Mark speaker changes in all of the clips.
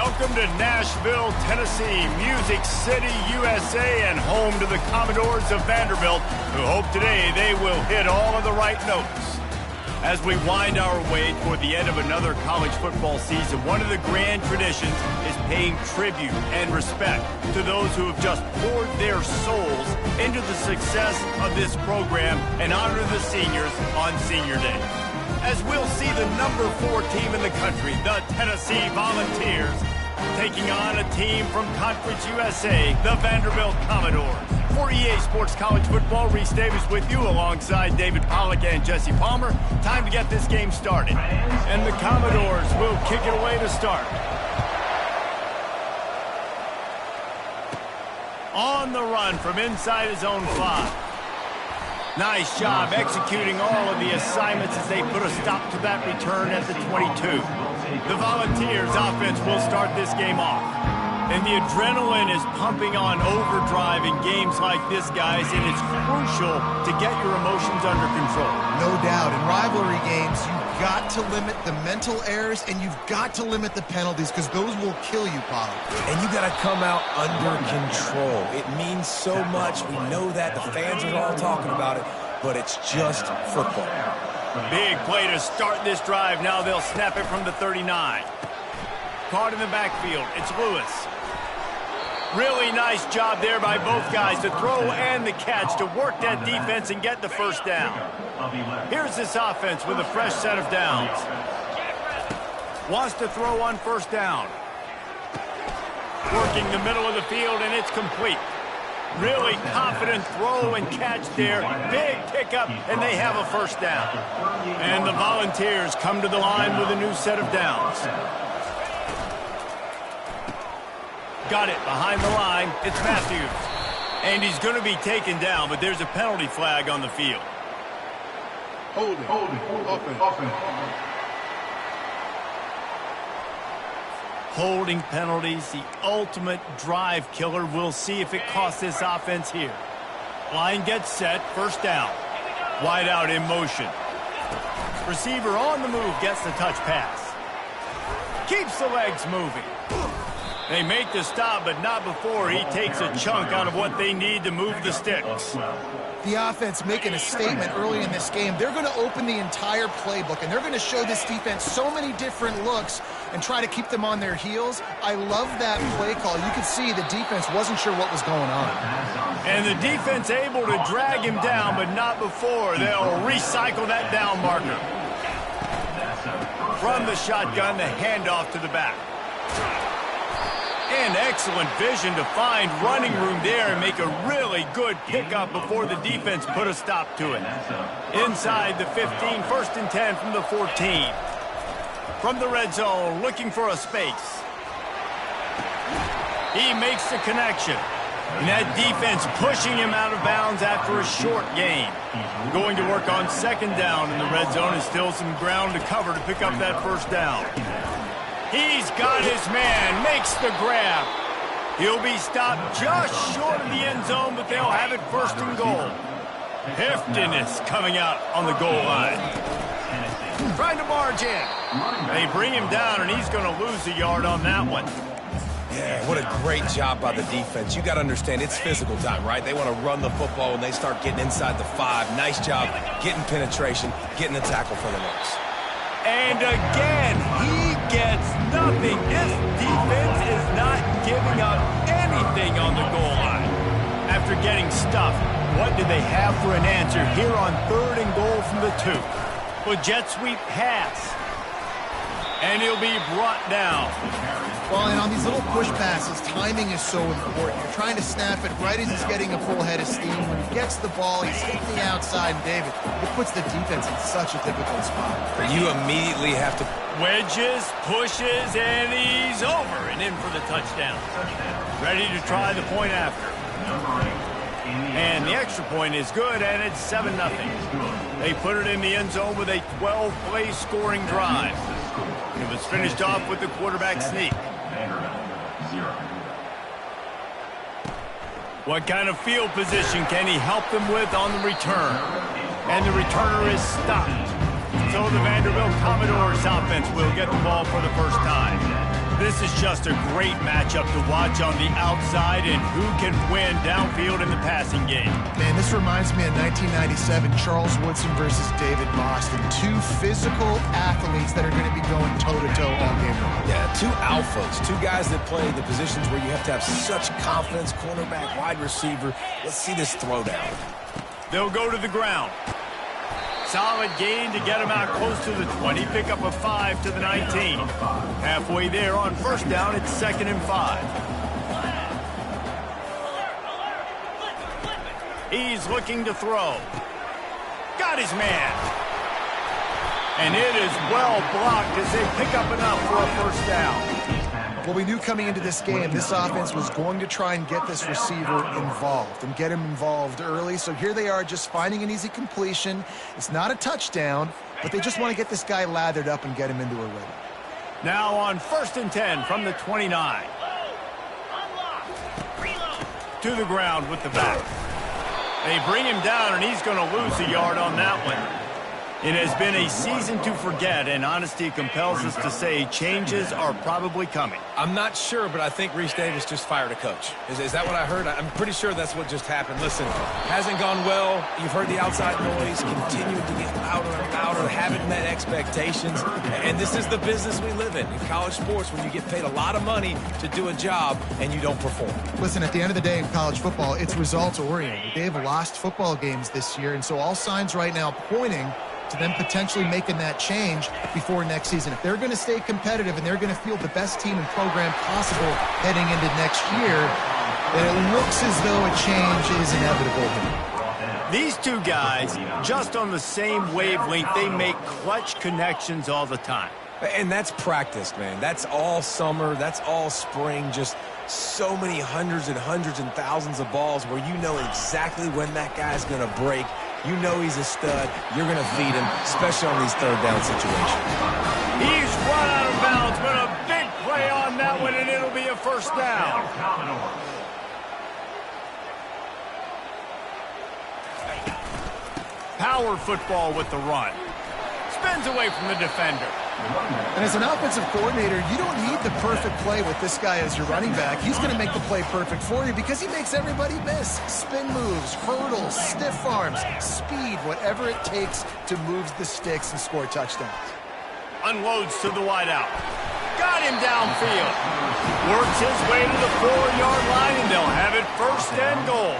Speaker 1: Welcome to Nashville, Tennessee, Music City, USA, and home to the Commodores of Vanderbilt, who hope today they will hit all of the right notes. As we wind our way toward the end of another college football season, one of the grand traditions is paying tribute and respect to those who have just poured their souls into the success of this program and honor the seniors on Senior Day. As we'll see the number 4 team in the country, the Tennessee Volunteers, taking on a team from Conference USA, the Vanderbilt Commodores. For EA Sports College Football, Reese Davis with you alongside David Pollack and Jesse Palmer. Time to get this game started. And the Commodores will kick it away to start. On the run from inside his own 5. Nice job executing all of the assignments as they put a stop to that return at the 22. The Volunteers offense will start this game off. And the adrenaline is pumping on overdrive in games like this, guys, and it's crucial to get your emotions under control.
Speaker 2: No doubt. In rivalry games, you've got to limit the mental errors and you've got to limit the penalties because those will kill you, Pollard.
Speaker 3: And you got to come out under control. It means so much. We know that. The fans are all talking about it, but it's just football.
Speaker 1: Big play to start this drive. Now they'll snap it from the 39. Caught in the backfield. It's Lewis. Really nice job there by both guys to throw and the catch to work that defense and get the first down. Here's this offense with a fresh set of downs. Wants to throw on first down. Working the middle of the field, and it's complete. Really confident throw and catch there. Big pickup, and they have a first down. And the Volunteers come to the line with a new set of downs. Got it behind the line. It's Matthews. And he's going to be taken down, but there's a penalty flag on the field.
Speaker 4: Holding.
Speaker 1: Holding penalties, the ultimate drive killer. We'll see if it costs this offense here. Line gets set, first down. Wide out in motion. Receiver on the move, gets the touch pass. Keeps the legs moving. They make the stop, but not before he takes a chunk out of what they need to move the sticks.
Speaker 2: The offense making a statement early in this game. They're going to open the entire playbook, and they're going to show this defense so many different looks and try to keep them on their heels. I love that play call. You could see the defense wasn't sure what was going on.
Speaker 1: And the defense able to drag him down, but not before. They'll recycle that down marker. From the shotgun, the handoff to the back. And excellent vision to find running room there and make a really good pickup before the defense put a stop to it. Inside the 15, first and 10 from the 14. From the red zone, looking for a space. He makes the connection. And that defense pushing him out of bounds after a short gain. Going to work on second down in the red zone and still some ground to cover to pick up that first down. He's got his man, makes the grab. He'll be stopped just short of the end zone, but they'll have it first and goal. Heftiness coming out on the goal line. Trying to barge in. They bring him down, and he's going to lose a yard on that one.
Speaker 3: Yeah, what a great job by the defense. You got to understand, it's physical time, right? They want to run the football when they start getting inside the 5. Nice job getting penetration, getting the tackle for the loss.
Speaker 1: And again, he gets nothing. This defense is not giving up anything on the goal line. After getting stuffed, what do they have for an answer here on third and goal from the 2? Well, jet sweep pass. And he'll be brought down.
Speaker 2: Well, and on these little push passes, timing is so important. You're trying to snap it right as he's getting a full head of steam. When he gets the ball, he's hitting the outside, and David, it puts the defense in such a difficult spot.
Speaker 3: You immediately have to...
Speaker 1: Wedges, pushes, and he's over and in for the touchdown. Ready to try the point after. And the extra point is good, and it's 7-0. They put it in the end zone with a 12-play scoring drive. It was finished off with the quarterback sneak. What kind of field position can he help them with on the return? And the returner is stopped. So the Vanderbilt Commodores offense will get the ball for the first time. This is just a great matchup to watch on the outside and who can win downfield in the passing game.
Speaker 2: Man, this reminds me of 1997, Charles Woodson versus David Boston. Two physical athletes that are going to be going toe-to-toe all game long.
Speaker 3: Yeah, two alphas, two guys that play the positions where you have to have such confidence, cornerback, wide receiver. Let's see this throwdown.
Speaker 1: They'll go to the ground. Solid gain to get him out close to the 20. Pick up a 5 to the 19. Halfway there on first down, it's 2nd and 5. He's looking to throw. Got his man. And it is well blocked as they pick up enough for a first down.
Speaker 2: Well, we knew coming into this game, this offense was going to try and get this receiver involved and get him involved early. So here they are just finding an easy completion. It's not a touchdown, but they just want to get this guy lathered up and get him into a rhythm.
Speaker 1: Now on 1st and 10 from the 29. To the ground with the back. They bring him down, and he's going to lose a yard on that one. It has been a season to forget, and honesty compels us to say changes are probably coming.
Speaker 3: I'm not sure, but I think Reese Davis just fired a coach. Is that what I heard? I'm pretty sure that's what just happened. Listen, hasn't gone well. You've heard the outside noise, continuing to get louder and louder, haven't met expectations. And this is the business we live in college sports, when you get paid a lot of money to do a job and you don't perform.
Speaker 2: Listen, at the end of the day in college football, it's results-oriented. They have lost football games this year, and so all signs right now pointing to them potentially making that change before next season. If they're going to stay competitive and they're going to field the best team and program possible heading into next year, then it looks as though a change is inevitable.
Speaker 1: These two guys, just on the same wavelength, they make clutch connections all the time.
Speaker 3: And that's practice, man. That's all summer. That's all spring. Just so many hundreds and thousands of balls where you know exactly when that guy's going to break. You know he's a stud. You're going to feed him, especially on these third down situations.
Speaker 1: He's run out of bounds, but a big play on that one, and it'll be a first down. Power football with the run. Spins away from the defender.
Speaker 2: And as an offensive coordinator, you don't need the perfect play with this guy as your running back. He's going to make the play perfect for you because he makes everybody miss. Spin moves, hurdles, stiff arms, speed, whatever it takes to move the sticks and score touchdowns.
Speaker 1: Unloads to the wideout. Got him downfield. Works his way to the 4-yard line, and they'll have it 1st and goal.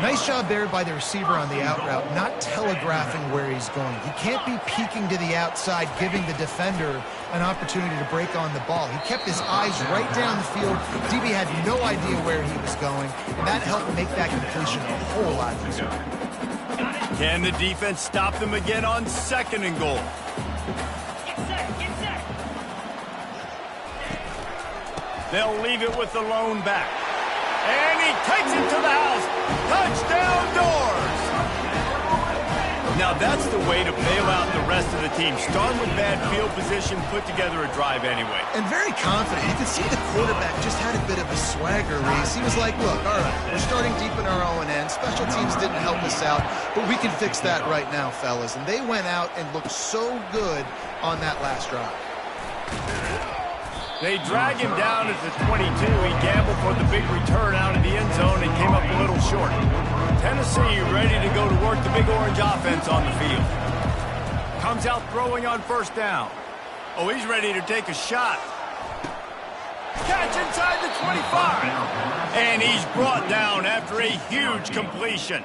Speaker 2: Nice job there by the receiver on the out route, not telegraphing where he's going. He can't be peeking to the outside, giving the defender an opportunity to break on the ball. He kept his eyes right down the field. DB had no idea where he was going, and that helped make that completion a whole lot easier.
Speaker 1: Can the defense stop them again on 2nd and goal? They'll leave it with the lone back. And he takes it to the house. Touchdown doors. Now that's the way to bail out the rest of the team. Start with bad field position, put together a drive anyway.
Speaker 2: And very confident. You could see the quarterback just had a bit of a swagger, Reese. He was like, look, all right, we're starting deep in our own end. Special teams didn't help us out, but we can fix that right now, fellas. And they went out and looked so good on that last drive.
Speaker 1: They drag him down at the 22. He gambled for the big return out of the end zone and came up a little short. Tennessee ready to go to work the Big Orange offense on the field. Comes out throwing on 1st down. Oh, he's ready to take a shot. Catch inside the 25. And he's brought down after a huge completion.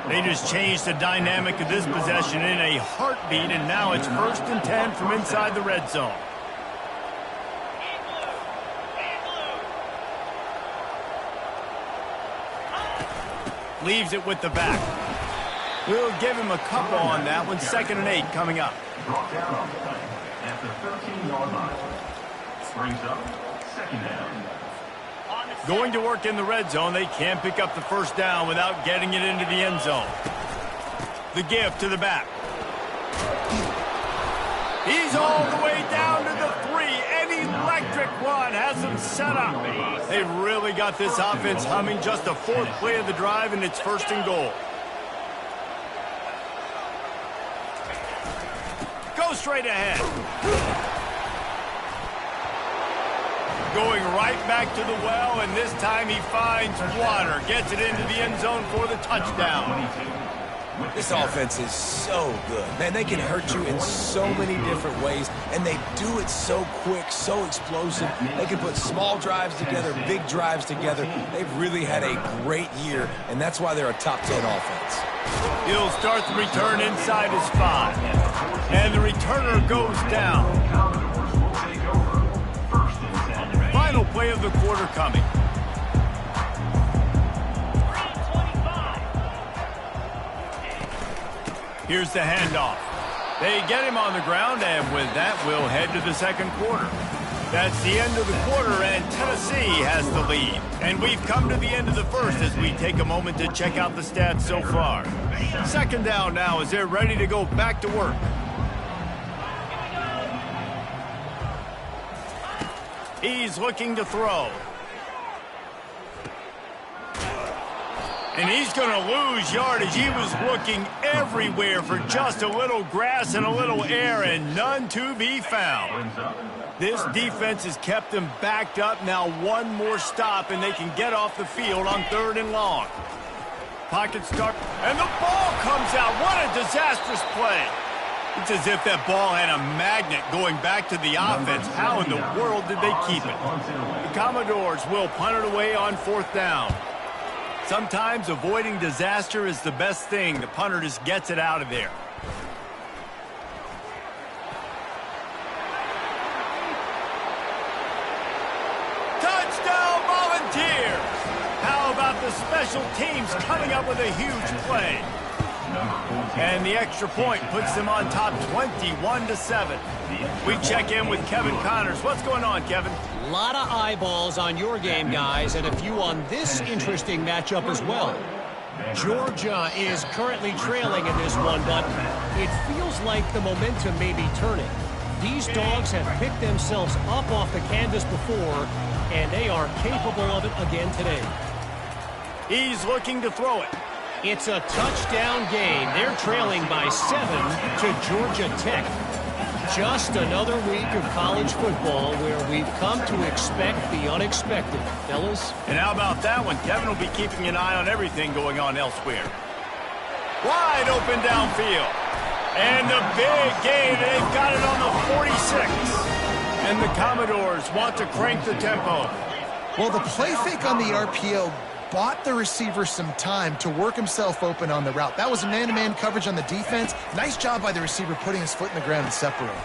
Speaker 1: They just changed the dynamic of this possession in a heartbeat, and now it's 1st and 10 from inside the red zone. Leaves it with the back. We'll give him a couple on that one. 2nd and 8 coming up.
Speaker 5: Brought down on play at the 13-yard line. Brings up 2nd down.
Speaker 1: Going to work in the red zone. They can't pick up the first down without getting it into the end zone. The give to the back. He's all the way down to the 3. An electric run has them set up. They've really got this offense humming. Just a 4th play of the drive, and it's 1st and goal. Go straight ahead. going right back to the well, and this time he finds water. Gets it into the end zone for the touchdown.
Speaker 3: This offense is so good. Man, they can hurt you in so many different ways, and they do it so quick, so explosive. They can put small drives together, big drives together. They've really had a great year, and that's why they're a top 10 offense.
Speaker 1: He'll start the return inside his 5. And the returner goes down. Final play of the quarter coming. Here's the handoff. They get him on the ground, and with that, we'll head to the second quarter. That's the end of the quarter, and Tennessee has the lead. And we've come to the end of the first as we take a moment to check out the stats so far. Second down now as they're ready to go back to work. He's looking to throw. And he's going to lose yardage. He was looking everywhere for just a little grass and a little air, and none to be found. This defense has kept them backed up. Now one more stop, and they can get off the field on 3rd and long. Pocket start, and the ball comes out. What a disastrous play. It's as if that ball had a magnet going back to the offense. How in the world did they keep it? The Commodores will punt it away on 4th down. Sometimes avoiding disaster is the best thing. The punter just gets it out of there. Touchdown, Volunteers! How about the special teams coming up with a huge play? And the extra point puts them on top 21-7. We check in with Kevin Connors. What's going on, Kevin?
Speaker 6: A lot of eyeballs on your game, guys, and a few on this interesting matchup as well. Georgia is currently trailing in this one, but it feels like the momentum may be turning. These dogs have picked themselves up off the canvas before, and they are capable of it again today.
Speaker 1: He's looking to throw it.
Speaker 6: It's a touchdown game. They're trailing by 7 to Georgia Tech. Just another week of college football where we've come to expect the unexpected, fellas.
Speaker 1: And how about that one? Kevin will be keeping an eye on everything going on elsewhere. Wide open downfield. And the big gain. They've got it on the 46. And the Commodores want to crank the tempo.
Speaker 2: Well, the play fake on the RPO bought the receiver some time to work himself open on the route. That was a man-to-man coverage on the defense. Nice job by the receiver putting his foot in the ground and separating.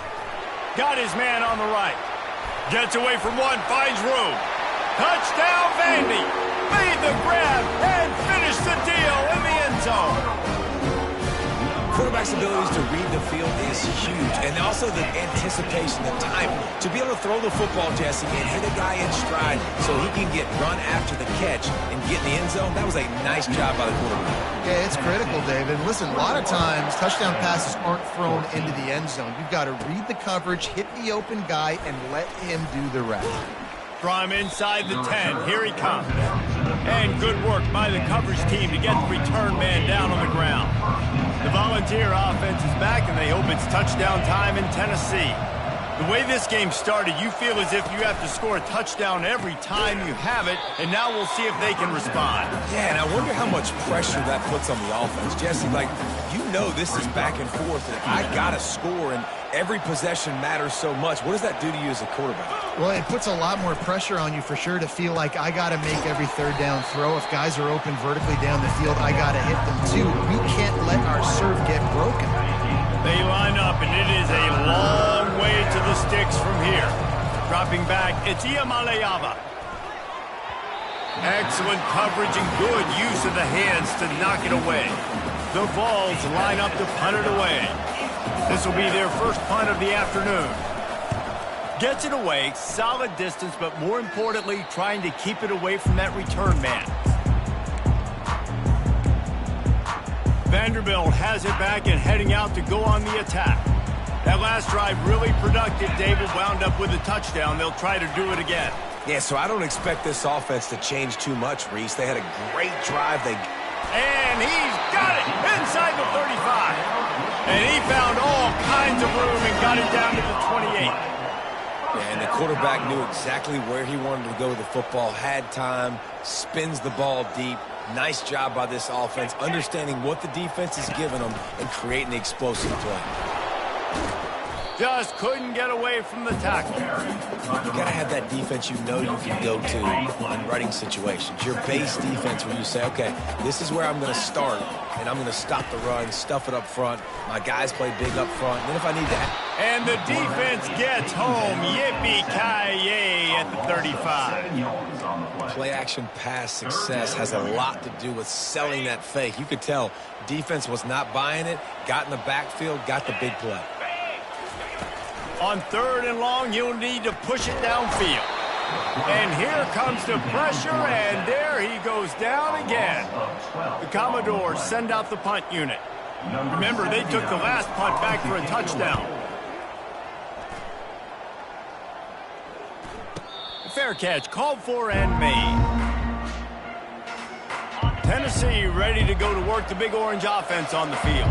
Speaker 1: Got his man on the right. Gets away from one, finds room. Touchdown, Vandy. Made the grab and finished the deal in the end zone.
Speaker 3: Quarterback's abilities to read the field is huge, and also the anticipation, the time to be able to throw the football, Jesse, and hit a guy in stride so he can get run after the catch and get in the end zone. That was a nice job by the quarterback.
Speaker 2: Yeah, it's critical, David. Listen, a lot of times touchdown passes aren't thrown into the end zone. You've got to read the coverage, hit the open guy, and let him do the rest.
Speaker 1: From inside the 10, here he comes. And good work by the coverage team to get the return man down on the ground. The Volunteer offense is back, and they hope it's touchdown time in Tennessee. The way this game started, you feel as if you have to score a touchdown every time you have it, and now we'll see if they can respond.
Speaker 3: Yeah, and I wonder how much pressure that puts on the offense. Jesse, like, you know this is back and forth, and I got to score, and every possession matters so much. What does that do to you as a quarterback?
Speaker 2: Well, it puts a lot more pressure on you for sure to feel like I got to make every third down throw. If guys are open vertically down the field, I got to hit them too. We can't let our serve get broken.
Speaker 1: They line up, and it is a long way to the sticks from here. Dropping back, it's Iamaleava. Excellent coverage and good use of the hands to knock it away. The Vols line up to punt it away. This will be their first punt of the afternoon. Gets it away, solid distance, but more importantly, trying to keep it away from that return man. Vanderbilt has it back and heading out to go on the attack. That last drive really productive. David wound up with a touchdown. They'll try to do it again.
Speaker 3: Yeah, so I don't expect this offense to change too much, Reese. They had a great drive.
Speaker 1: And he's got it inside the 35. And he found all kinds of room and got it down to the 28.
Speaker 3: And the quarterback knew exactly where he wanted to go with the football, had time, spins the ball deep. Nice job by this offense, understanding what the defense is giving them and creating the explosive play.
Speaker 1: Just couldn't get away from the tackle.
Speaker 3: You got to have that defense you know you can go to in running situations. Your base defense where you say, okay, this is where I'm going to start, and I'm going to stop the run, stuff it up front. My guys play big up front. And then if I need that.
Speaker 1: And the defense gets home. Yippee-ki-yay at the 35.
Speaker 3: Play-action pass success has a lot to do with selling that fake. You could tell defense was not buying it, got in the backfield, got the big play.
Speaker 1: On 3rd and long, you'll need to push it downfield. And here comes the pressure, and there he goes down again. The Commodores send out the punt unit. Remember, they took the last punt back for a touchdown. Fair catch, called for and made. Tennessee ready to go to work the Big Orange offense on the field.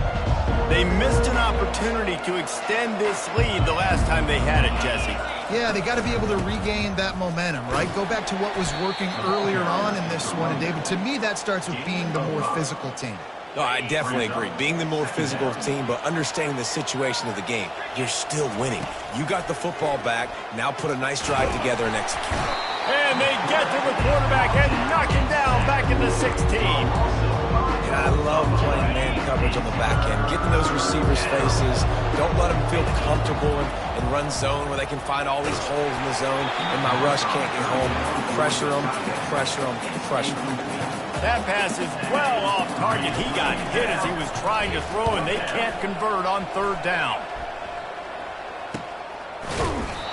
Speaker 1: They missed an opportunity to extend this lead the last time they had it, Jesse.
Speaker 2: Yeah, they got to be able to regain that momentum, right? Go back to what was working earlier on in this one. And, David, to me, that starts with being the more physical team.
Speaker 3: No, I definitely agree. Being the more physical team, but understanding the situation of the game. You're still winning. You got the football back. Now put a nice drive together and execute.
Speaker 1: And they get to the quarterback and knock him down back in the 16.
Speaker 3: And I love playing man coverage on the back end, getting those receivers' faces. Don't let them feel comfortable and run zone where they can find all these holes in the zone and my rush can't get home. Pressure them, pressure them, pressure them.
Speaker 1: That pass is well off target. He got hit as he was trying to throw, and they can't convert on 3rd down.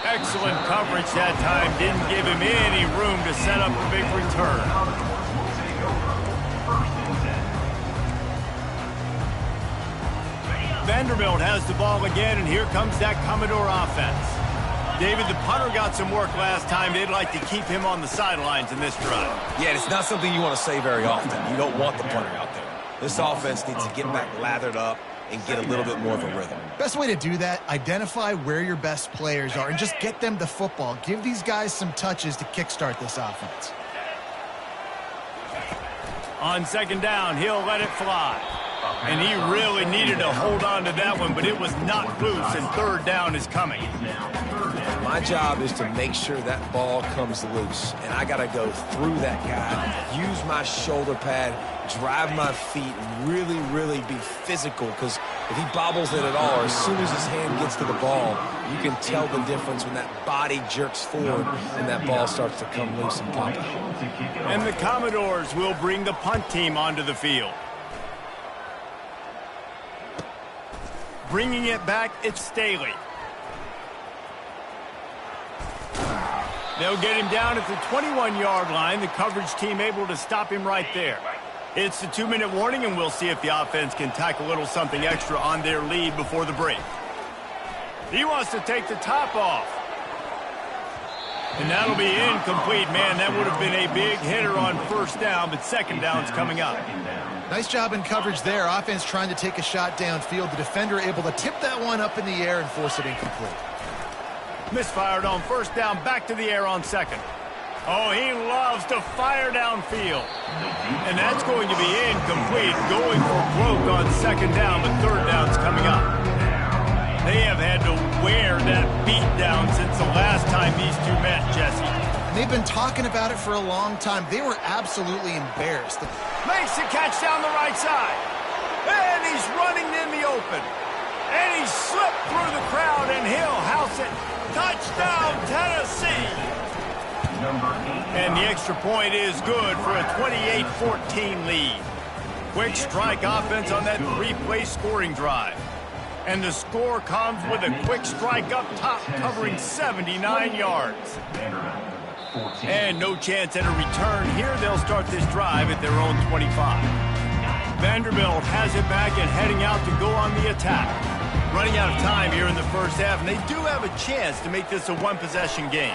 Speaker 1: Excellent coverage that time. Didn't give him any room to set up a big return. Vanderbilt has the ball again, and here comes that Commodore offense. David, the punter got some work last time. They'd like to keep him on the sidelines in this drive.
Speaker 3: Yeah, it's not something you want to say very often. You don't want the punter out there. This offense needs to get back lathered up and get a little bit more of a rhythm.
Speaker 2: Best way to do that, identify where your best players are and just get them the football. Give these guys some touches to kickstart this offense.
Speaker 1: On 2nd down, he'll let it fly. And he really needed to hold on to that one, but it was knocked loose, and 3rd down is coming.
Speaker 3: My job is to make sure that ball comes loose, and I got to go through that guy, use my shoulder pad, drive my feet, and really, really be physical, because if he bobbles it at all, or as soon as his hand gets to the ball, you can tell the difference when that body jerks forward and that ball starts to come loose and pop out.
Speaker 1: And the Commodores will bring the punt team onto the field. Bringing it back, it's Staley. They'll get him down at the 21-yard line. The coverage team able to stop him right there. It's the 2-minute warning, and we'll see if the offense can tack a little something extra on their lead before the break. He wants to take the top off. And that'll be incomplete. Man, that would have been a big hitter on 1st down, but 2nd down's coming up.
Speaker 2: Nice job in coverage there. Offense trying to take a shot downfield. The defender able to tip that one up in the air and force it incomplete.
Speaker 1: Misfired on 1st down, back to the air on 2nd. Oh, he loves to fire downfield. And that's going to be incomplete, going for broke on 2nd down, but 3rd down's coming up. They have had to wear that beat down since the last time these two met, Jesse.
Speaker 2: And they've been talking about it for a long time. They were absolutely embarrassed.
Speaker 1: Makes the catch down the right side. And he's running in the open. And he slipped through the crowd, and he'll house it. Touchdown, Tennessee. And the extra point is good for a 28-14 lead. Quick strike offense on that 3-play scoring drive. And the score comes with a quick strike up top, covering 79 yards. And no chance at a return here. They'll start this drive at their own 25. Vanderbilt has it back and heading out to go on the attack. Running out of time here in the 1st half, and they do have a chance to make this a 1-possession game.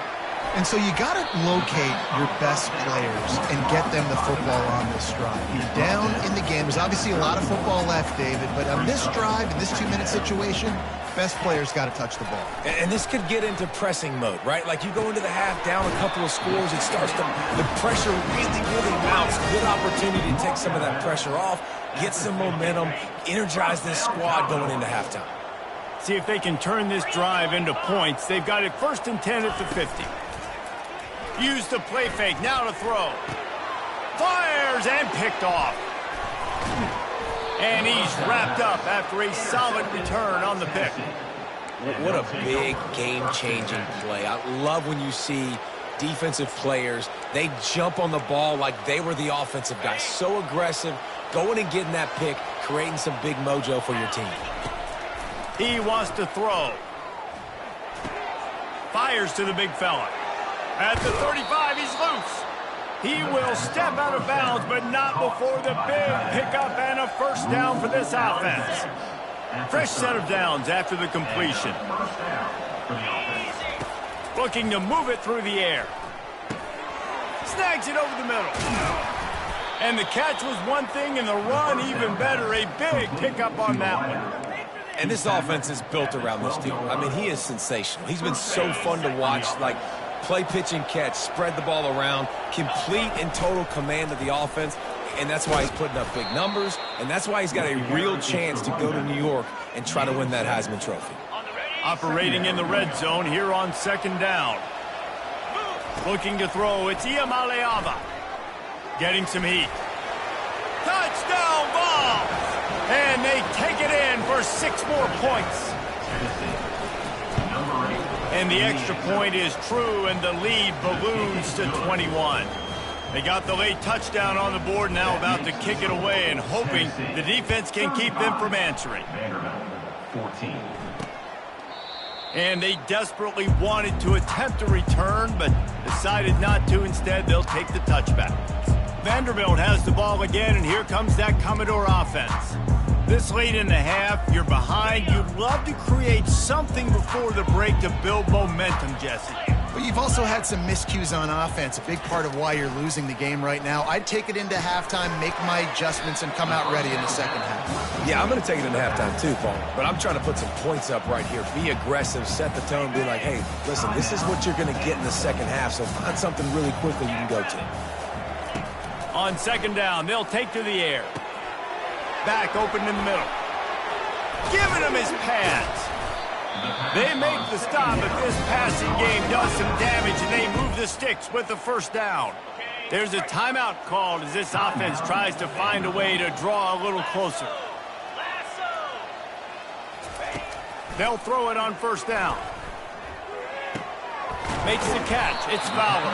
Speaker 2: And so you got to locate your best players and get them the football on this drive. You're down in the game. There's obviously a lot of football left, David, but on this drive, in this 2-minute situation, Best player's got to touch the ball.
Speaker 3: And this could get into pressing mode, right? Like you go into the half down a couple of scores, it starts to, the pressure really, really mounts. Good opportunity to take some of that pressure off, get some momentum, energize this squad going into halftime.
Speaker 1: See if they can turn this drive into points. They've got it 1st and 10 at the 50. Use the play fake, now to throw. Fires and picked off. And he's wrapped up after a solid return on the pick.
Speaker 3: What a big game-changing play. I love when you see defensive players, they jump on the ball like they were the offensive guy. So aggressive, going and getting that pick, creating some big mojo for your team.
Speaker 1: He wants to throw. Fires to the big fella. At the 35, he's loose. He will step out of bounds, but not before the big pickup and a first down for this offense. Fresh set of downs after the completion. Looking to move it through the air. Snags it over the middle. And the catch was one thing, and the run even better. A big pickup on that one.
Speaker 3: And this offense is built around this dude. I mean, he is sensational. He's been so fun to watch, like play, pitch, and catch, spread the ball around, complete and total command of the offense, and that's why he's putting up big numbers, and that's why he's got a real chance to go to New York and try to win that Heisman Trophy.
Speaker 1: Operating in the red zone here on 2nd down. Looking to throw, it's Iamaleava. Getting some heat. Touchdown ball! And they take it in for 6 more points. And the extra point is true, and the lead balloons to 21. They got the late touchdown on the board, now about to kick it away and hoping the defense can keep them from answering.
Speaker 5: 14.
Speaker 1: And they desperately wanted to attempt a return, but decided not to. Instead, they'll take the touchback. Vanderbilt has the ball again, and here comes that Commodore offense. This late in the half, you're behind. You'd love to create something before the break to build momentum, Jesse.
Speaker 2: But you've also had some miscues on offense, a big part of why you're losing the game right now. I'd take it into halftime, make my adjustments, and come out ready in the second half.
Speaker 3: Yeah, I'm going to take it into halftime too, Paul. But I'm trying to put some points up right here. Be aggressive, set the tone, be like, hey, listen, this is what you're going to get in the second half, so find something really quickly you can go to.
Speaker 1: On 2nd down, they'll take to the air. Back open in the middle. Giving him his pads. They make the stop, but this passing game does some damage, and they move the sticks with the first down. There's a timeout called as this offense tries to find a way to draw a little closer. They'll throw it on 1st down. Makes the catch. It's Fowler.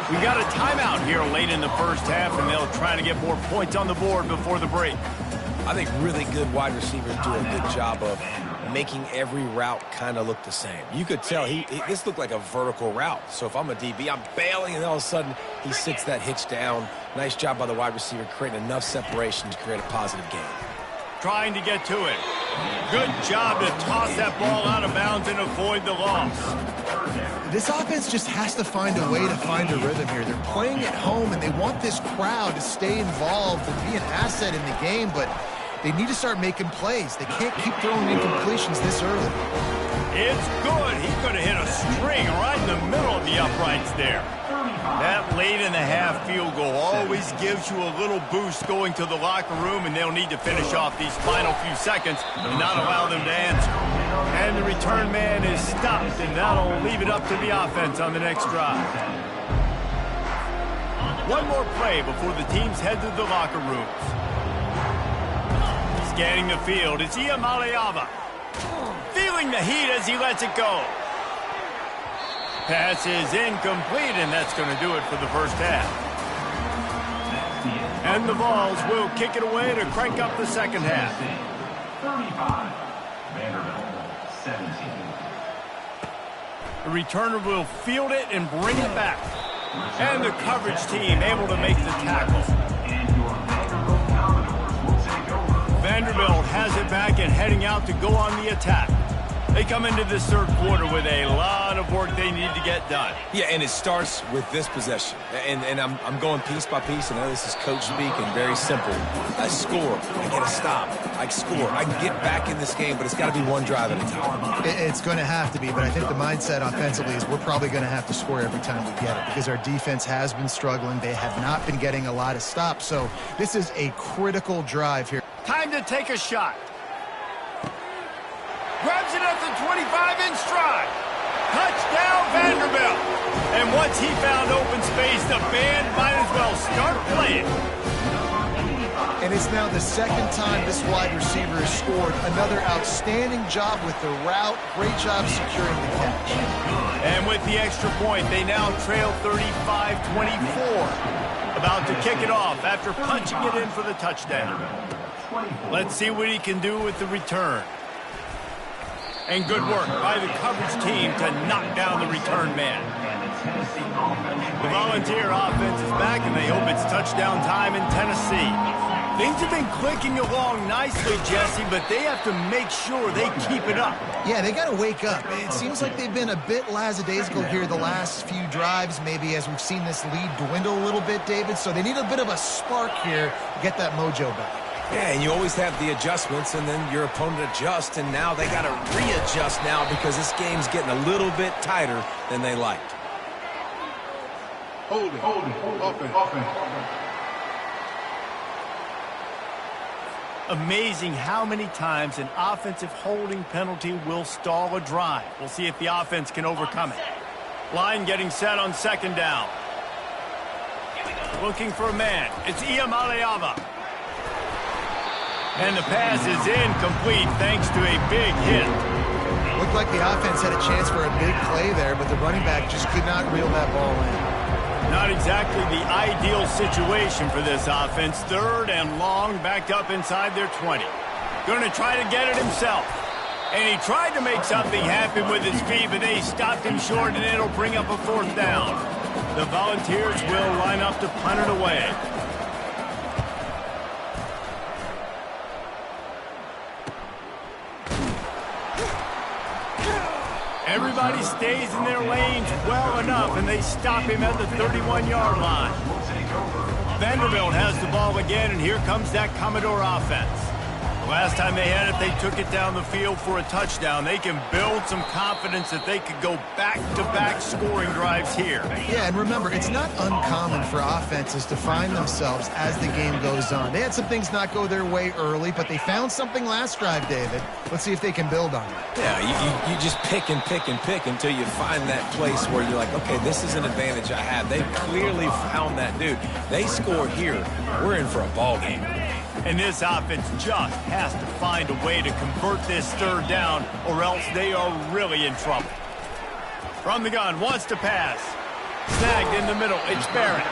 Speaker 1: We got a timeout here late in the first half, and they'll try to get more points on the board before the break.
Speaker 3: I think really good wide receivers do a good job of making every route kind of look the same. You could tell this looked like a vertical route. So if I'm a DB, I'm bailing, and all of a sudden he sits that hitch down. Nice job by the wide receiver creating enough separation to create a positive gain.
Speaker 1: Trying to get to it. Good job to toss that ball out of bounds and avoid the loss.
Speaker 2: This offense just has to find a way to find a rhythm here. They're playing at home, and they want this crowd to stay involved and be an asset in the game, but they need to start making plays. They can't keep throwing incompletions this early.
Speaker 1: It's good. He could have hit a string right in the middle of the uprights there. That late in the half field goal always gives you a little boost going to the locker room, and they'll need to finish off these final few seconds and not allow them to answer. And the return man is stopped, and that'll leave it up to the offense on the next drive. One more play before the teams head to the locker rooms. Scanning the field, it's Iamaleava. Feeling the heat as he lets it go. Pass is incomplete, and that's going to do it for the first half. And the Vols will kick it away to crank up the second half.
Speaker 5: 35. Vanderbilt, 17.
Speaker 1: The returner will field it and bring it back. And the coverage team able to make the tackle. Vanderbilt has it back and heading out to go on the attack. They come into this third quarter with a lot of work they need to get done.
Speaker 3: Yeah, and it starts with this possession. And I'm going piece by piece. I know this is coach speaking, very simple. I score. I get a stop. I score. I can get back in this game, but it's got to be one drive at a time.
Speaker 2: It's going to have to be, but I think the mindset offensively is we're probably going to have to score every time we get it because our defense has been struggling. They have not been getting a lot of stops, so this is a critical drive here.
Speaker 1: Time to take a shot. Grabs it at the 25 in stride. Touchdown, Vanderbilt. And once he found open space, the band might as well start playing.
Speaker 2: And it's now the second time this wide receiver has scored. Another outstanding job with the route. Great job securing the catch.
Speaker 1: And with the extra point, they now trail 35-24. About to kick it off after punching it in for the touchdown. Let's see what he can do with the return. And good work by the coverage team to knock down the return man. The Volunteer offense is back, and they hope it's touchdown time in Tennessee. Things have been clicking along nicely, Jesse, but they have to make sure they keep it up.
Speaker 2: Yeah, they got to wake up. It seems like they've been a bit lackadaisical here the last few drives, maybe as we've seen this lead dwindle a little bit, David. So they need a bit of a spark here to get that mojo back.
Speaker 3: Yeah, and you always have the adjustments, and then your opponent adjusts, and now they got to readjust now because this game's getting a little bit tighter than they liked.
Speaker 4: Hold it. Offense.
Speaker 1: Amazing how many times an offensive holding penalty will stall a drive. We'll see if the offense can overcome it. Line getting set on second down. Looking for a man. It's Iamaleava. And the pass is incomplete thanks to a big hit.
Speaker 2: Looked like the offense had a chance for a big play there, but the running back just could not reel that ball in.
Speaker 1: Not exactly the ideal situation for this offense. Third and long, backed up inside their 20. Going to try to get it himself. And he tried to make something happen with his feet, but they stopped him short, and it'll bring up a fourth down. The Volunteers will line up to punt it away. Everybody stays in their lanes well enough, and they stop him at the 31-yard line. Vanderbilt has the ball again, and here comes that Commodore offense. Last time they had it, they took it down the field for a touchdown. They can build some confidence that they could go back-to-back scoring drives here.
Speaker 2: Yeah, and remember, it's not uncommon for offenses to find themselves as the game goes on. They had some things not go their way early, but they found something last drive, David. Let's see if they can build on it.
Speaker 3: Yeah, you just pick and pick and pick until you find that place where you're like, okay, this is an advantage I have. They clearly found that dude. They score here. We're in for a ball game.
Speaker 1: And this offense just has to find a way to convert this third down, or else they are really in trouble. From the gun, wants to pass. Snagged in the middle, it's Barrett.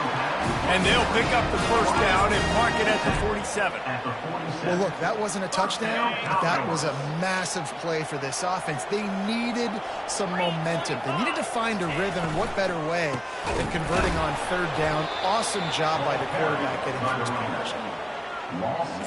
Speaker 1: And they'll pick up the first down and mark it at the 47.
Speaker 2: Well, look, that wasn't a touchdown, but that was a massive play for this offense. They needed some momentum. They needed to find a rhythm, and what better way than converting on third down. Awesome job by the quarterback getting to his position.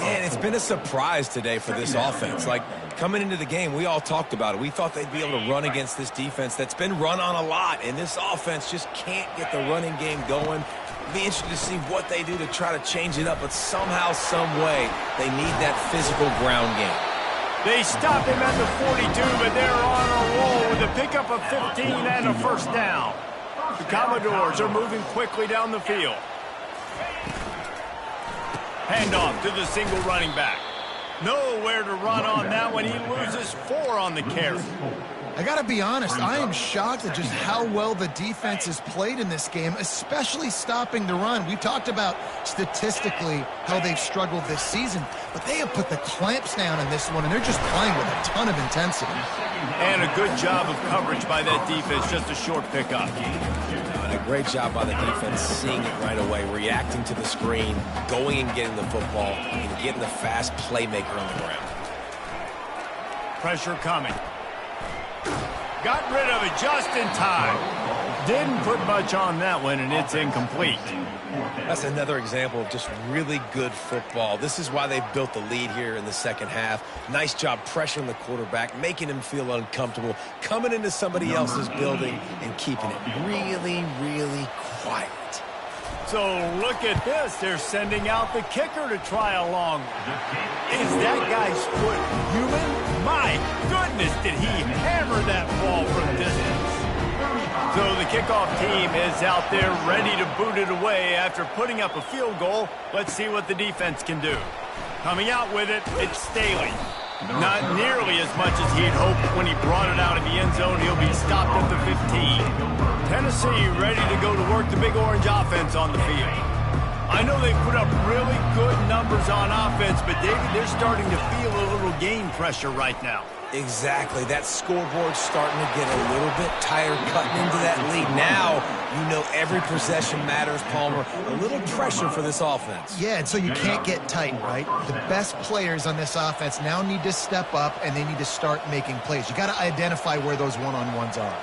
Speaker 3: Man, it's been a surprise today for this offense. Like, coming into the game, we all talked about it. We thought they'd be able to run against this defense that's been run on a lot, and this offense just can't get the running game going. Be interested to see what they do to try to change it up, but somehow, some way, they need that physical ground game.
Speaker 1: They stop him at the 42, but they're on a roll with a pickup of 15 and a first down. The Commodores are moving quickly down the field. Handoff to the single running back. Nowhere to run on that one. He loses 4 on the carry.
Speaker 2: I got to be honest, I am shocked at just how well the defense has played in this game, especially stopping the run. We talked about statistically how they've struggled this season, but they have put the clamps down in this one, and they're just playing with a ton of intensity.
Speaker 1: And a good job of coverage by that defense, just a short pickup.
Speaker 3: And a great job by the defense, seeing it right away, reacting to the screen, going and getting the football, and getting the fast playmaker on the ground.
Speaker 1: Pressure coming. Got rid of it just in time. Didn't put much on that one, and it's incomplete.
Speaker 3: That's another example of just really good football. This is why they built the lead here in the second half. Nice job pressuring the quarterback, making him feel uncomfortable, coming into somebody else's building and keeping it really, really quiet.
Speaker 1: So look at this. They're sending out the kicker to try a long. Is that guy's foot human? My goodness, did he hammer that ball from distance. So the kickoff team is out there ready to boot it away after putting up a field goal. Let's see what the defense can do. Coming out with it, it's Staley. Not nearly as much as he'd hoped when he brought it out of the end zone. He'll be stopped at the 15. Tennessee ready to go to work the Big Orange offense on the field. I know they put up really good numbers on offense, but David, they're starting to feel a little game pressure right now.
Speaker 3: Exactly. That scoreboard's starting to get a little bit tired cutting into that lead. Now, you know every possession matters, Palmer. A little pressure for this offense.
Speaker 2: Yeah, and so you can't get tight, right? The best players on this offense now need to step up, and they need to start making plays. You got to identify where those one-on-ones are.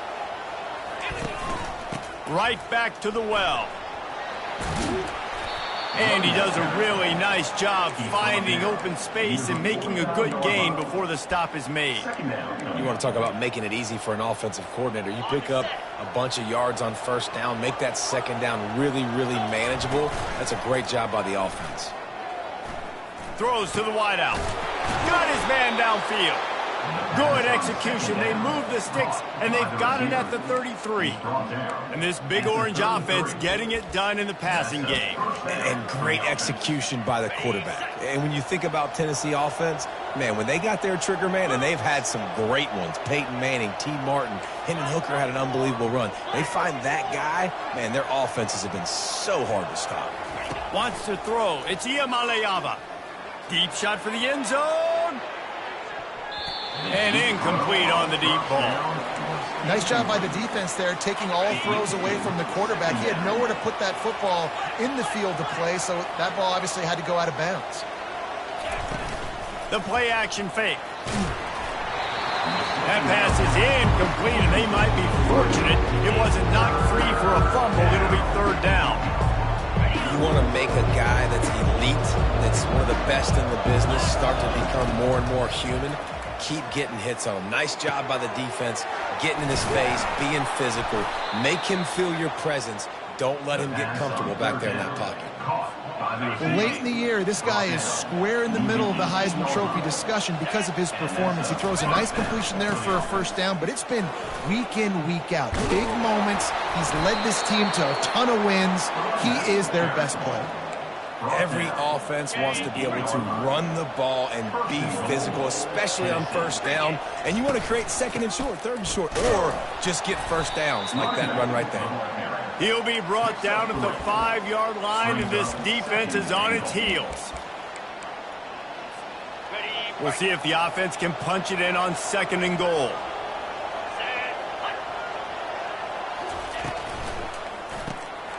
Speaker 1: Right back to the well. And he does a really nice job finding open space and making a good gain before the stop is made.
Speaker 3: You want to talk about making it easy for an offensive coordinator. You pick up a bunch of yards on first down, make that second down really, really manageable. That's a great job by the offense.
Speaker 1: Throws to the wideout. Got his man downfield. Good execution. They move the sticks, and they've got it at the 33. And this Big Orange offense getting it done in the passing game.
Speaker 3: And great execution by the quarterback. And when you think about Tennessee offense, man, when they got their trigger man, and they've had some great ones, Peyton Manning, T. Martin, Hendon Hooker had an unbelievable run. They find that guy, man, their offenses have been so hard to stop.
Speaker 1: Wants to throw. It's Iamaleava. Deep shot for the end zone. And incomplete on the deep ball.
Speaker 2: Nice job by the defense there, taking all throws away from the quarterback. He had nowhere to put that football in the field to play, so that ball obviously had to go out of bounds.
Speaker 1: The play-action fake. That pass is incomplete, and they might be fortunate it wasn't knocked free for a fumble. It'll be third down.
Speaker 3: You want to make a guy that's elite, that's one of the best in the business, start to become more and more human. Keep getting hits on him. Nice job by the defense, getting in his face, being physical. Make him feel your presence. Don't let him get comfortable back there in that pocket.
Speaker 2: Late in the year, this guy is square in the middle of the Heisman Trophy discussion because of his performance. He throws a nice completion there for a first down, but it's been week in, week out. Big moments. He's led this team to a ton of wins. He is their best player.
Speaker 3: Every offense wants to be able to run the ball and be physical, especially on first down. And you want to create second and short, third and short, or just get first downs like that run right there.
Speaker 1: He'll be brought down at the 5-yard line, and this defense is on its heels. We'll see if the offense can punch it in on second and goal.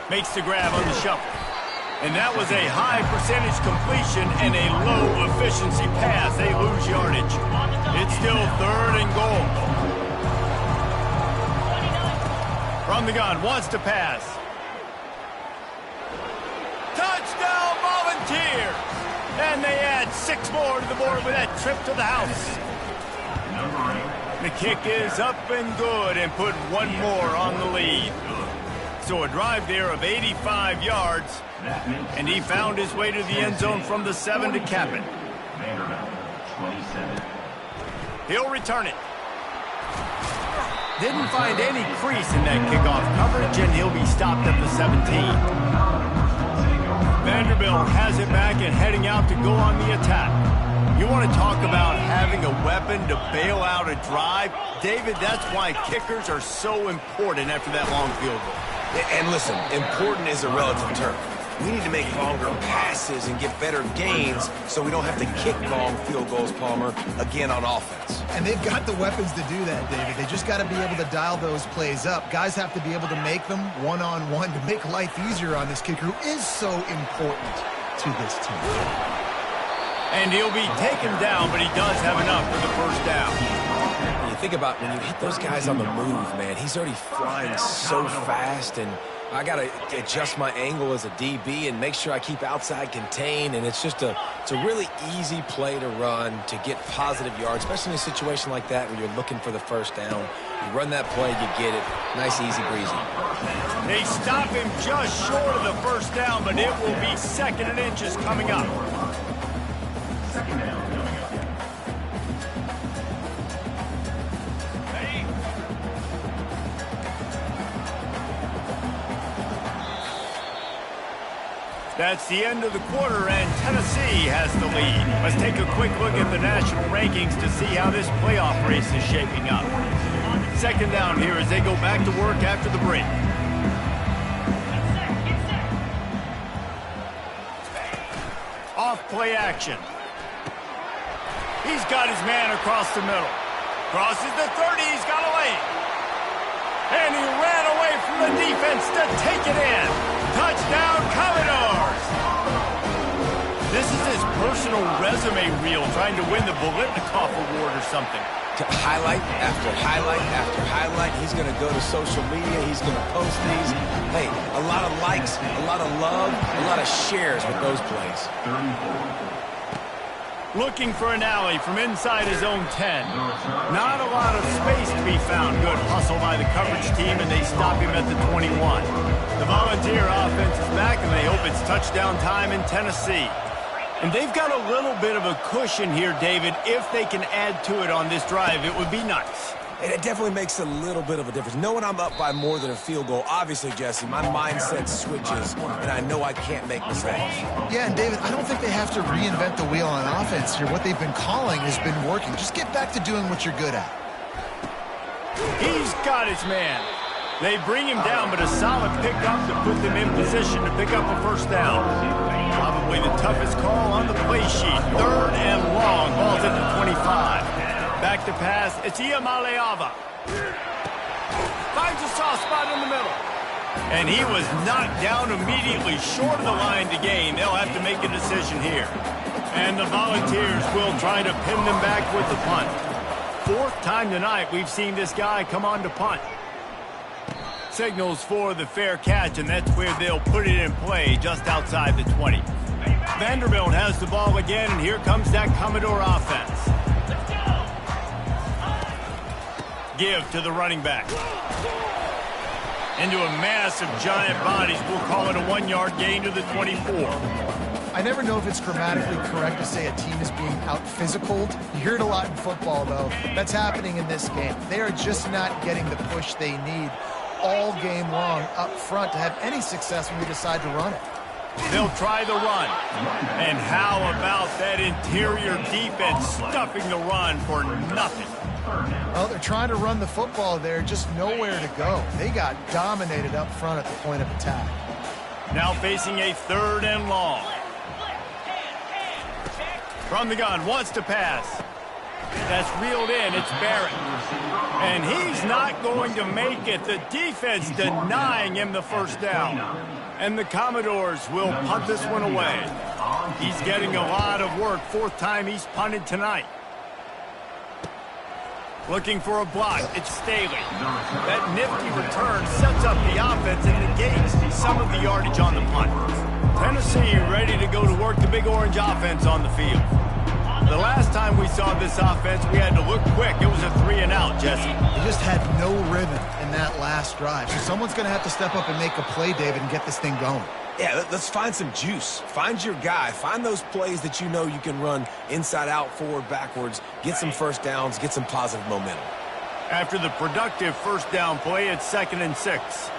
Speaker 1: Makes the grab on the shuffle. And that was a high percentage completion and a low efficiency pass. They lose yardage. It's still third and goal. From the gun, wants to pass. Touchdown Volunteers! And they add 6 more to the board with that trip to the house. The kick is up and good and put 1 more on the lead. So a drive there of 85 yards. And he found his way to the end zone from the 7 to cap it. He'll return it. Didn't find any crease in that kickoff coverage, and he'll be stopped at the 17. Vanderbilt has it back and heading out to go on the attack. You want to talk about having a weapon to bail out a drive? David, that's why kickers are so important after that long field goal.
Speaker 3: And listen, important is a relative term. We need to make longer passes and get better gains so we don't have to kick long field goals, Palmer, again on offense.
Speaker 2: And they've got the weapons to do that, David. They just got to be able to dial those plays up. Guys have to be able to make them one-on-one to make life easier on this kicker who is so important to this team.
Speaker 1: And he'll be taken down, but he does have enough for the first down.
Speaker 3: When you think about when you hit those guys on the move, man, he's already flying so fast, and I got to adjust my angle as a DB and make sure I keep outside contained, and it's a really easy play to run to get positive yards, especially in a situation like that where you're looking for the first down. You run that play, you get it. Nice, easy, breezy.
Speaker 1: They stop him just short of the first down, but it will be 2nd and inches coming up.
Speaker 5: Second down coming up.
Speaker 1: That's the end of the quarter, and Tennessee has the lead. Let's take a quick look at the national rankings to see how this playoff race is shaping up. 2nd down here as they go back to work after the break. Off play action. He's got his man across the middle. Crosses the 30, he's got a lane. And he ran away from the defense to take it in. Touchdown, Commodores! This is his personal resume reel, trying to win the Bolitnikoff Award or something.
Speaker 3: Highlight after highlight after highlight. He's going to go to social media. He's going to post these. Hey, a lot of likes, a lot of love, a lot of shares with those plays.
Speaker 1: Looking for an alley from inside his own 10. Not a lot of space to be found. Good hustle by the coverage team, and they stop him at the 21. The Volunteer offense is back, and they hope it's touchdown time in Tennessee. And they've got a little bit of a cushion here, David. If they can add to it on this drive, it would be nice.
Speaker 3: It definitely makes a little bit of a difference. Knowing I'm up by more than a field goal, obviously, Jesse, my mindset switches, and I know I can't make mistakes.
Speaker 2: Yeah, and David, I don't think they have to reinvent the wheel on offense here. What they've been calling has been working. Just get back to doing what you're good at.
Speaker 1: He's got his man. They bring him down, but a solid pickup to put them in position to pick up a first down. Probably the toughest call on the play sheet. 3rd and long. Ball's at the 25. Back to pass. It's Iamaleava. Finds a soft spot in the middle. And he was knocked down immediately short of the line to gain. They'll have to make a decision here. And the Volunteers will try to pin them back with the punt. 4th time tonight we've seen this guy come on to punt. Signals for the fair catch, and that's where they'll put it in play just outside the 20. Vanderbilt has the ball again, and here comes that Commodore offense. Give to the running back. Into a mass of giant bodies. We'll call it a 1-yard gain to the 24.
Speaker 2: I never know if it's grammatically correct to say a team is being out-physicaled. You hear it a lot in football, though. That's happening in this game. They are just not getting the push they need all game long up front to have any success when you decide to run it.
Speaker 1: They'll try the run. And how about that interior defense stuffing the run for nothing?
Speaker 2: Well, they're trying to run the football there, just nowhere to go. They got dominated up front at the point of attack.
Speaker 1: Now facing a 3rd and long. From the gun, wants to pass. That's reeled in, it's Barrett. And he's not going to make it. The defense denying him the first down. And the Commodores will punt this one away. He's getting a lot of work. 4th time he's punted tonight. Looking for a block. It's Staley. That nifty return sets up the offense and negates some of the yardage on the punt. Tennessee ready to go to work the Big Orange offense on the field. The last time we saw this offense, we had to look quick. It was a 3-and-out, Jesse.
Speaker 2: They just had no rhythm in that last drive. So someone's going to have to step up and make a play, David, and get this thing going.
Speaker 3: Yeah, let's find some juice. Find your guy. Find those plays that you know you can run inside out, forward, backwards. Get some first downs. Get some positive momentum.
Speaker 1: After the productive first down play, it's 2nd and 6.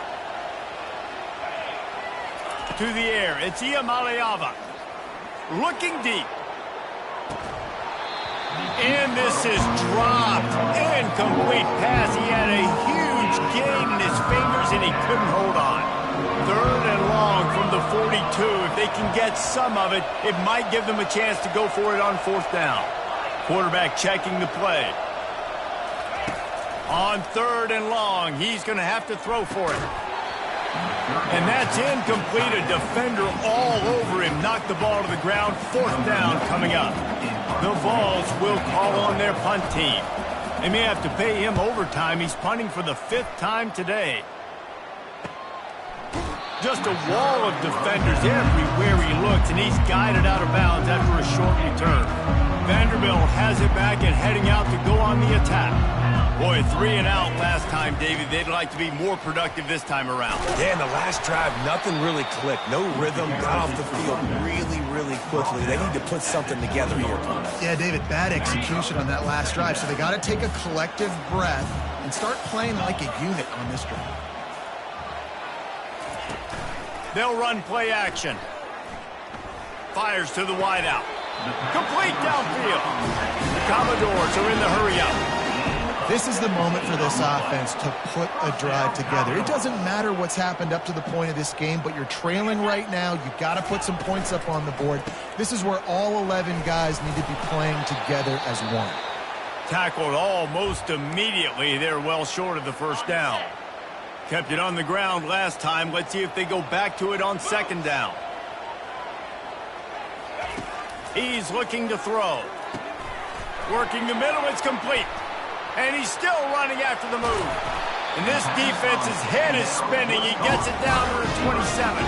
Speaker 1: To the air, it's Iamaleava. Looking deep. And this is dropped. Incomplete pass. He had a huge gain in his fingers, and he couldn't hold on. 3rd and long from the 42. If they can get some of it, it might give them a chance to go for it on 4th down. Quarterback checking the play. On 3rd and long, he's going to have to throw for it. And that's incomplete. A defender all over him. Knocked the ball to the ground. 4th down coming up. The Vols will call on their punt team. They may have to pay him overtime. He's punting for the 5th time today. Just a wall of defenders everywhere he looks, and he's guided out of bounds after a short return. Vanderbilt has it back and heading out to go on the attack. Boy, 3 and out last time, David. They'd like to be more productive this time around.
Speaker 3: Yeah, in the last drive, nothing really clicked. No rhythm, got off the field really quickly. They need to put something together here.
Speaker 2: Yeah, David, bad execution on that last drive, so they got to take a collective breath and start playing like a unit on this drive.
Speaker 1: They'll run play action. Fires to the wideout. Complete downfield. The Commodores are in the hurry-up.
Speaker 2: This is the moment for this offense to put a drive together. It doesn't matter what's happened up to the point of this game, but you're trailing right now. You've got to put some points up on the board. This is where all 11 guys need to be playing together as one.
Speaker 1: Tackled almost immediately. They're well short of the first down. Kept it on the ground last time. Let's see if they go back to it on 2nd down. He's looking to throw. Working the middle, it's complete. And he's still running after the move. And this defense's head is spinning. He gets it down to the 27.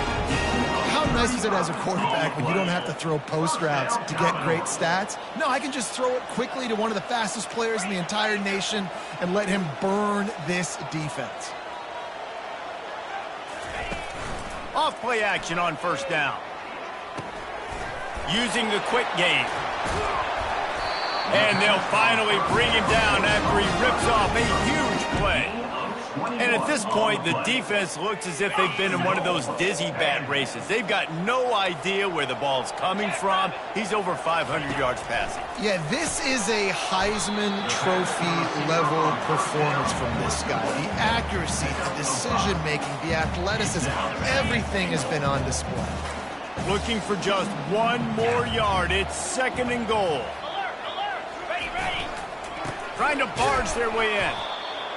Speaker 2: How nice is it as a quarterback when you don't have to throw post routes to get great stats? No, I can just throw it quickly to one of the fastest players in the entire nation and let him burn this defense.
Speaker 1: Off play action on 1st down. Using the quick game. And they'll finally bring him down after he rips off a huge play. And at this point, the defense looks as if they've been in one of those dizzy bat races. They've got no idea where the ball's coming from. He's over 500 yards passing.
Speaker 2: Yeah, this is a Heisman Trophy level performance from this guy. The accuracy, the decision-making, the athleticism, everything has been on display.
Speaker 1: Looking for just 1 more yard. It's 2nd and goal. Trying to barge their way in.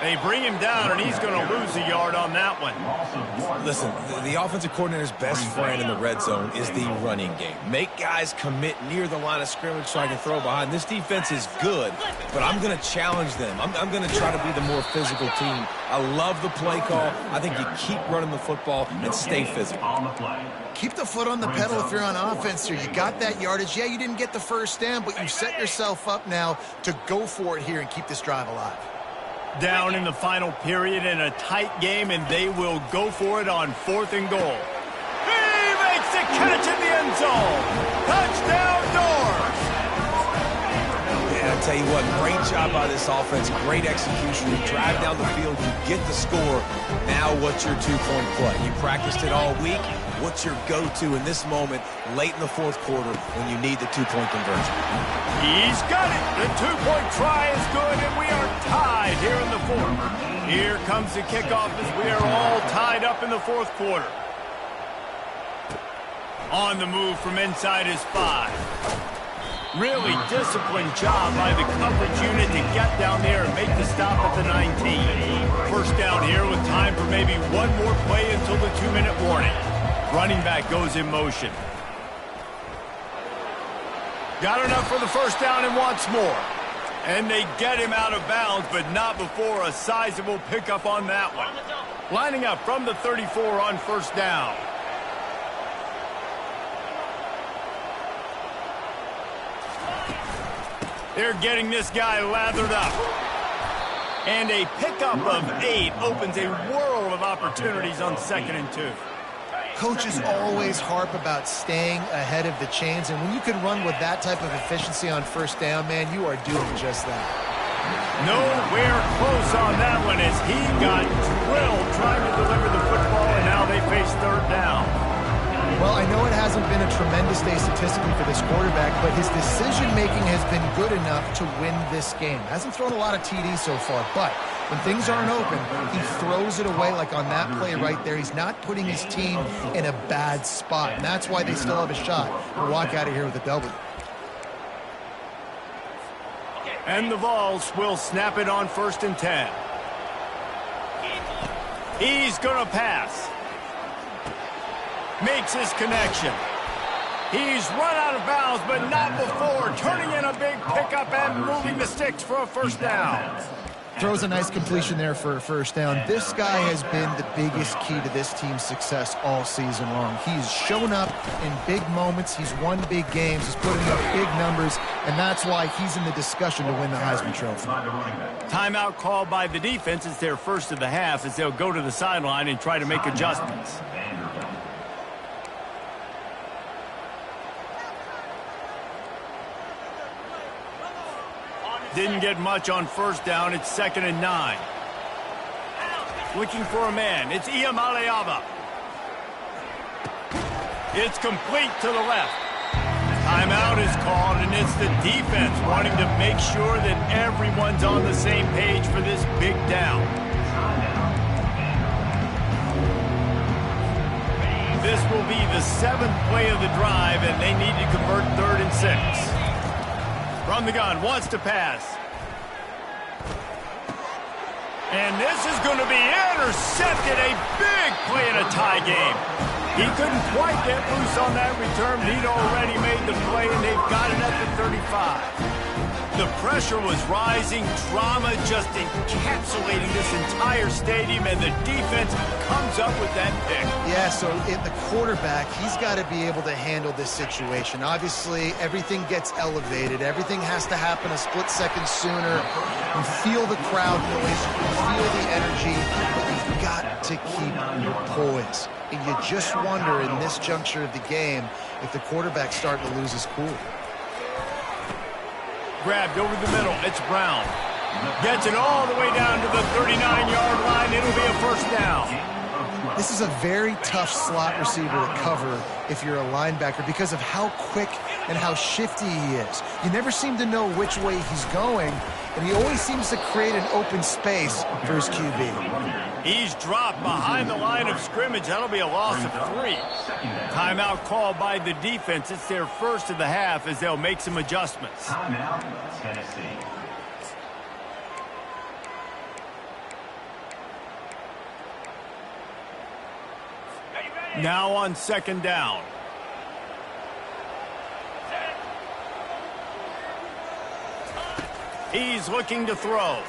Speaker 1: They bring him down, and he's going to lose a yard on that one.
Speaker 3: Listen, the offensive coordinator's best friend in the red zone is the running game. Make guys commit near the line of scrimmage so I can throw behind. This defense is good, but I'm going to challenge them. I'm going to try to be the more physical team. I love the play call. I think you keep running the football and stay physical.
Speaker 2: Keep the foot on the pedal if you're on offense here. You got that yardage. Yeah, you didn't get the 1st down, but you set yourself up now to go for it here and keep this drive alive.
Speaker 1: Down in the final period in a tight game, and they will go for it on 4th and goal. He makes the catch in the end zone. Touchdown, Doors.
Speaker 3: Yeah, I tell you what, great job by this offense. Great execution. You drive down the field, you get the score. Now what's your 2-point play? You practiced it all week. What's your go-to in this moment late in the 4th quarter when you need the 2-point conversion?
Speaker 1: He's got it. The 2-point try is good, and we are tied here in the 4th. Here comes the kickoff as we are all tied up in the 4th quarter. On the move from inside his 5. Really disciplined job by the coverage unit to get down there and make the stop at the 19. 1st down here with time for maybe 1 more play until the 2-minute warning. Running back goes in motion. Got enough for the 1st down and wants more. And they get him out of bounds, but not before a sizable pickup on that one. Lining up from the 34 on 1st down. They're getting this guy lathered up. And a pickup of 8 opens a world of opportunities on 2nd and 2.
Speaker 2: Coaches always harp about staying ahead of the chains, and when you can run with that type of efficiency on 1st down, man, you are doing just that.
Speaker 1: Nowhere close on that one as he got drilled trying to deliver the football, and now they face 3rd down.
Speaker 2: Well, I know it hasn't been a tremendous day statistically for this quarterback, but his decision-making has been good enough to win this game. Hasn't thrown a lot of TDs so far, but when things aren't open, he throws it away like on that play right there. He's not putting his team in a bad spot, and that's why they still have a shot to walk out of here with a W.
Speaker 1: And the Vols will snap it on 1st and 10. He's going to pass. Makes his connection. He's run out of bounds, but not before. Turning in a big pickup and moving the sticks for a first down.
Speaker 2: Throws a nice completion there for a first down. This guy has been the biggest key to this team's success all season long. He's shown up in big moments. He's won big games. He's putting up big numbers, and that's why he's in the discussion to win the Heisman Trophy.
Speaker 1: Timeout called by the defense. It's their first of the half as they'll go to the sideline and try to make adjustments. Didn't get much on first down. It's 2nd and 9. Looking for a man. It's Iamaleava. It's complete to the left. Timeout is called, and it's the defense wanting to make sure that everyone's on the same page for this big down. This will be the 7th play of the drive, and they need to convert 3rd and 6. From the gun, wants to pass. And this is going to be intercepted. A big play in a tie game. He couldn't quite get loose on that return. He'd already made the play, and they've got it at the 35. The pressure was rising. Drama just encapsulating this entire stadium, and the defense comes up with that pick.
Speaker 2: Yeah, so in the quarterback, he's got to be able to handle this situation. Obviously, everything gets elevated. Everything has to happen a split second sooner. You feel the crowd noise. You feel the energy. But you've got to keep your poise. And you just wonder in this juncture of the game if the quarterback's starting to lose his cool.
Speaker 1: Grabbed over the middle. It's Brown. Gets it all the way down to the 39-yard line. It'll be a first down.
Speaker 2: This is a very tough slot receiver to cover if you're a linebacker because of how quick and how shifty he is. You never seem to know which way he's going, and he always seems to create an open space for his QB.
Speaker 1: He's dropped behind the line of scrimmage. That'll be a loss of 3. Timeout called by the defense. It's their first of the half as they'll make some adjustments.
Speaker 5: Timeout, Tennessee.
Speaker 1: Now on 2nd down. He's looking to throw.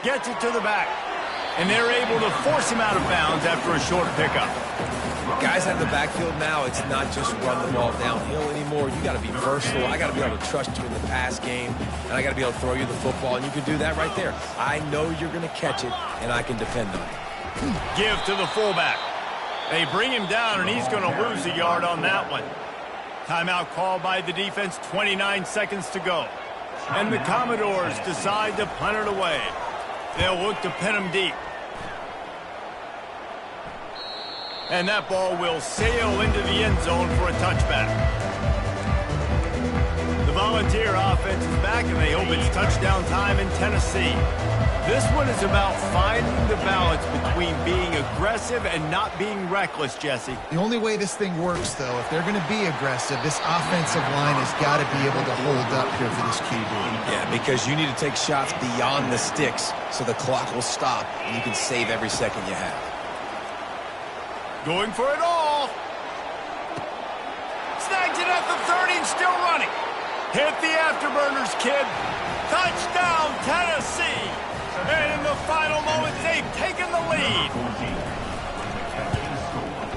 Speaker 1: Gets it to the back. And they're able to force him out of bounds after a short pickup.
Speaker 3: Guys out of the backfield now, it's not just run the ball downhill anymore. You got to be versatile. I got to be able to trust you in the pass game, and I got to be able to throw you the football, and you can do that right there. I know you're going to catch it, and I can defend on it.
Speaker 1: Give to the fullback. They bring him down, and he's going to lose a yard on that one. Timeout called by the defense, 29 seconds to go. And the Commodores decide to punt it away. They'll look to pin him deep. And that ball will sail into the end zone for a touchback. The Volunteer offense is back, and they hope it's touchdown time in Tennessee. This one is about finding the balance between being aggressive and not being reckless, Jesse.
Speaker 2: The only way this thing works, though, if they're going to be aggressive, this offensive line has got to be able to hold up here for this QB.
Speaker 3: Yeah, because you need to take shots beyond the sticks so the clock will stop and you can save every second you have.
Speaker 1: Going for it all. Snags it at the 30 and still running. Hit the afterburners, kid. Touchdown, Tennessee. And in the final moments, they've taken the lead.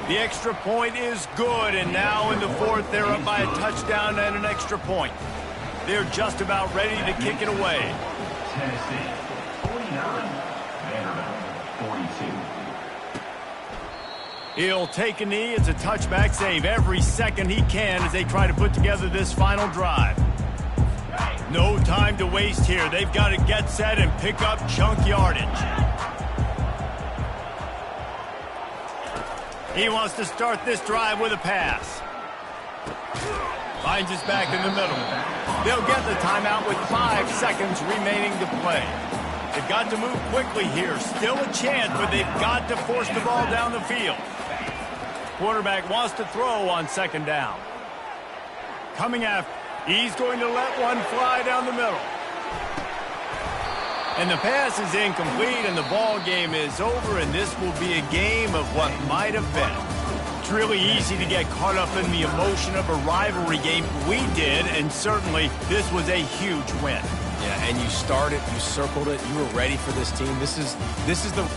Speaker 1: The extra point is good, and now in the 4th, they're up by a touchdown and an extra point. They're just about ready to kick it away.
Speaker 5: Tennessee, 49. Vanderbilt, 42.
Speaker 1: He'll take a knee. It's a touchback save every second he can as they try to put together this final drive. No time to waste here. They've got to get set and pick up chunk yardage. He wants to start this drive with a pass. Finds his back in the middle. They'll get the timeout with 5 seconds remaining to play. They've got to move quickly here. Still a chance, but they've got to force the ball down the field. Quarterback wants to throw on 2nd down. Coming after. He's going to let one fly down the middle. And the pass is incomplete, and the ball game is over, and this will be a game of what might have been. really easy to get caught up in the emotion of a rivalry game. We did, and certainly this was a huge win.
Speaker 3: Yeah, and you started, you circled it, you were ready for this team. This is the